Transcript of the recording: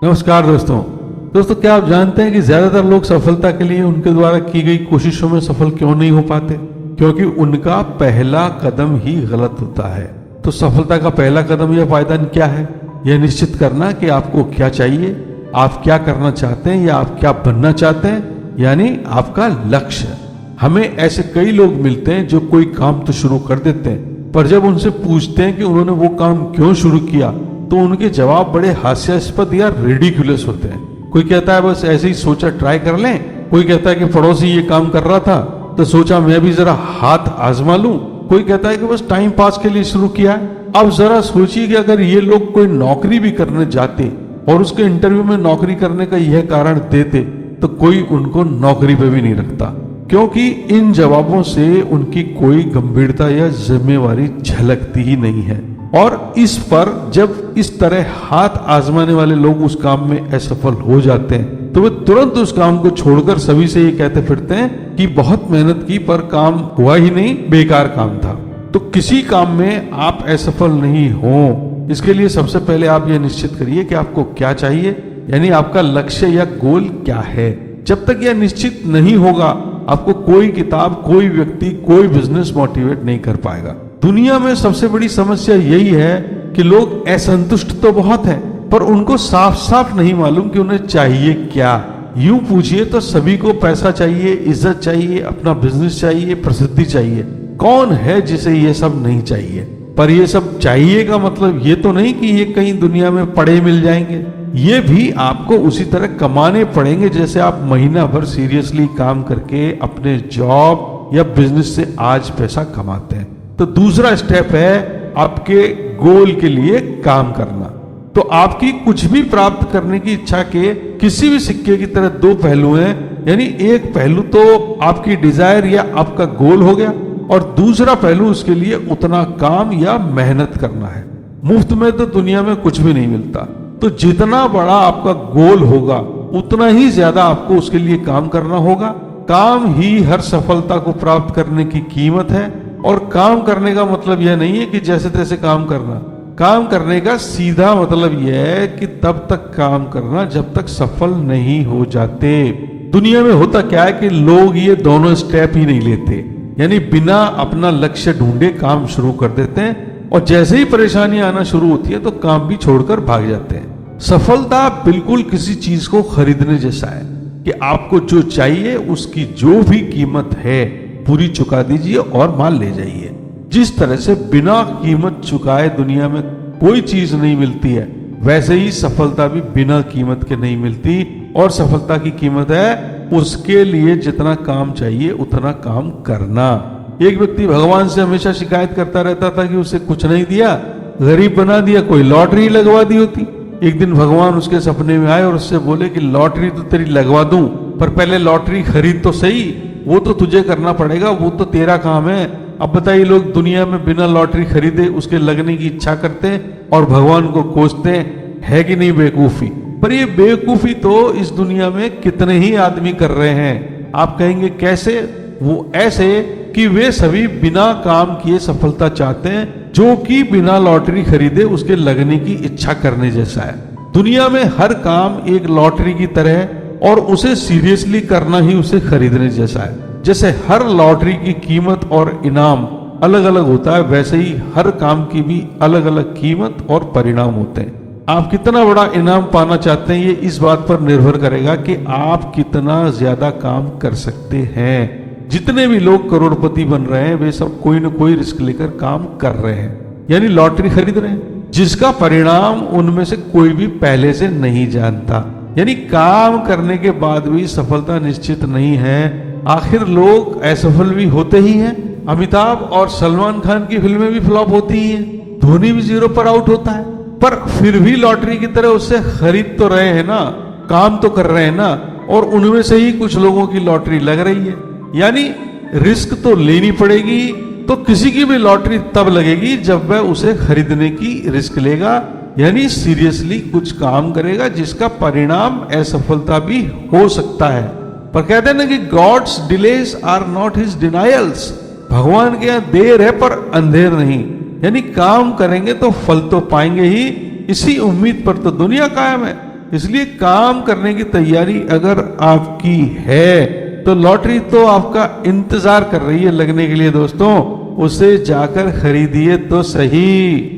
नमस्कार दोस्तों, क्या आप जानते हैं कि ज्यादातर लोग सफलता के लिए उनके द्वारा की गई कोशिशों में सफल क्यों नहीं हो पाते? क्योंकि उनका पहला कदम ही गलत होता है। तो सफलता का पहला कदम या पायदान क्या है? यह निश्चित करना कि आपको क्या चाहिए, आप क्या करना चाहते हैं या आप क्या बनना चाहते हैं, यानी आपका लक्ष्य। हमें ऐसे कई लोग मिलते हैं जो कोई काम तो शुरू कर देते हैं, पर जब उनसे पूछते हैं कि उन्होंने वो काम क्यों शुरू किया तो उनके जवाब बड़े हास्यास्पद या रेडिकुलस होते हैं। कोई कहता है बस ऐसे ही सोचा ट्राई कर लें, कोई कहता है कि पड़ोसी ये काम कर रहा था तो सोचा मैं भी जरा हाथ आजमा लूं, कोई कहता है कि बस टाइम पास के लिए शुरू किया है। अब जरा सोचिए कि अगर ये लोग कोई नौकरी भी करने जाते और उसके इंटरव्यू में नौकरी करने का यह कारण देते तो कोई उनको नौकरी पे भी नहीं रखता, क्योंकि इन जवाबों से उनकी कोई गंभीरता या जिम्मेवारी झलकती ही नहीं है। और इस पर जब इस तरह हाथ आजमाने वाले लोग उस काम में असफल हो जाते हैं तो वे तुरंत उस काम को छोड़कर सभी से ये कहते फिरते हैं कि बहुत मेहनत की पर काम हुआ ही नहीं, बेकार काम था। तो किसी काम में आप असफल नहीं हो, इसके लिए सबसे पहले आप ये निश्चित करिए कि आपको क्या चाहिए, यानी आपका लक्ष्य या गोल क्या है। जब तक यह निश्चित नहीं होगा आपको कोई किताब, कोई व्यक्ति, कोई बिजनेस मोटिवेट नहीं कर पाएगा। दुनिया में सबसे बड़ी समस्या यही है कि लोग असंतुष्ट तो बहुत हैं, पर उनको साफ साफ नहीं मालूम कि उन्हें चाहिए क्या। यूं पूछिए तो सभी को पैसा चाहिए, इज्जत चाहिए, अपना बिजनेस चाहिए, प्रसिद्धि चाहिए। कौन है जिसे ये सब नहीं चाहिए? पर ये सब चाहिए का मतलब ये तो नहीं कि ये कहीं दुनिया में पड़े मिल जाएंगे। ये भी आपको उसी तरह कमाने पड़ेंगे जैसे आप महीना भर सीरियसली काम करके अपने जॉब या बिजनेस से आज पैसा कमाते हैं। तो दूसरा स्टेप है आपके गोल के लिए काम करना। तो आपकी कुछ भी प्राप्त करने की इच्छा के किसी भी सिक्के की तरह दो पहलू हैं, यानी एक पहलू तो आपकी डिजायर या आपका गोल हो गया और दूसरा पहलू उसके लिए उतना काम या मेहनत करना है। मुफ्त में तो दुनिया में कुछ भी नहीं मिलता, तो जितना बड़ा आपका गोल होगा उतना ही ज्यादा आपको उसके लिए काम करना होगा। काम ही हर सफलता को प्राप्त करने की कीमत है। और काम करने का मतलब यह नहीं है कि जैसे तैसे काम करना। काम करने का सीधा मतलब यह है कि तब तक काम करना जब तक सफल नहीं हो जाते। दुनिया में होता क्या है कि लोग ये दोनों स्टेप ही नहीं लेते, यानी बिना अपना लक्ष्य ढूंढे काम शुरू कर देते हैं और जैसे ही परेशानी आना शुरू होती है तो काम भी छोड़कर भाग जाते हैं। सफलता बिल्कुल किसी चीज को खरीदने जैसा है कि आपको जो चाहिए उसकी जो भी कीमत है पूरी चुका दीजिए और माल ले जाइए। जिस तरह से बिना कीमत चुकाए दुनिया में कोई चीज नहीं मिलती है, वैसे ही सफलता भी बिना कीमत के नहीं मिलती। और सफलता की कीमत है उसके लिए जितना काम चाहिए उतना काम करना। एक व्यक्ति भगवान से हमेशा शिकायत करता रहता था कि उसे कुछ नहीं दिया, गरीब बना दिया, कोई लॉटरी लगवा दी होती। एक दिन भगवान उसके सपने में आए और उससे बोले कि लॉटरी तो तेरी लगवा दूं, पर पहले लॉटरी खरीद तो सही, वो तो तुझे करना पड़ेगा, वो तो तेरा काम है। अब बताइए, लोग दुनिया में बिना लॉटरी खरीदे उसके लगने की इच्छा करते हैं और भगवान को कोसते हैं। है कि नहीं बेवकूफी? पर ये बेवकूफी तो इस दुनिया में कितने ही आदमी कर रहे हैं। आप कहेंगे कैसे? वो ऐसे कि वे सभी बिना काम किए सफलता चाहते हैं, जो कि बिना लॉटरी खरीदे उसके लगने की इच्छा करने जैसा है। दुनिया में हर काम एक लॉटरी की तरह है और उसे सीरियसली करना ही उसे खरीदने जैसा है। जैसे हर लॉटरी की कीमत और इनाम अलग अलग होता है, वैसे ही हर काम की भी अलग अलग कीमत और परिणाम होते हैं। आप कितना बड़ा इनाम पाना चाहते हैं ये इस बात पर निर्भर करेगा कि आप कितना ज्यादा काम कर सकते हैं। जितने भी लोग करोड़पति बन रहे हैं वे सब कोई न कोई रिस्क लेकर काम कर रहे हैं, यानी लॉटरी खरीद रहे हैं, जिसका परिणाम उनमें से कोई भी पहले से नहीं जानता। यानी काम करने के बाद भी सफलता निश्चित नहीं है। आखिर लोग असफल भी होते ही हैं। अमिताभ और सलमान खान की फिल्में भी फ्लॉप होती ही हैं, धोनी भी जीरो पर आउट होता है, पर फिर भी लॉटरी की तरह उससे खरीद तो रहे हैं ना, काम तो कर रहे हैं ना, और उनमें से ही कुछ लोगों की लॉटरी लग रही है। यानी रिस्क तो लेनी पड़ेगी। तो किसी की भी लॉटरी तब लगेगी जब वह उसे खरीदने की रिस्क लेगा, यानी सीरियसली कुछ काम करेगा जिसका परिणाम असफलता भी हो सकता है। पर कहते हैं ना कि gods delays are not his denials. भगवान के यहाँ देर है पर अंधेर नहीं, यानी काम करेंगे तो फल तो पाएंगे ही। इसी उम्मीद पर तो दुनिया कायम है। इसलिए काम करने की तैयारी अगर आपकी है तो लॉटरी तो आपका इंतजार कर रही है लगने के लिए दोस्तों, उसे जाकर खरीदिए तो सही।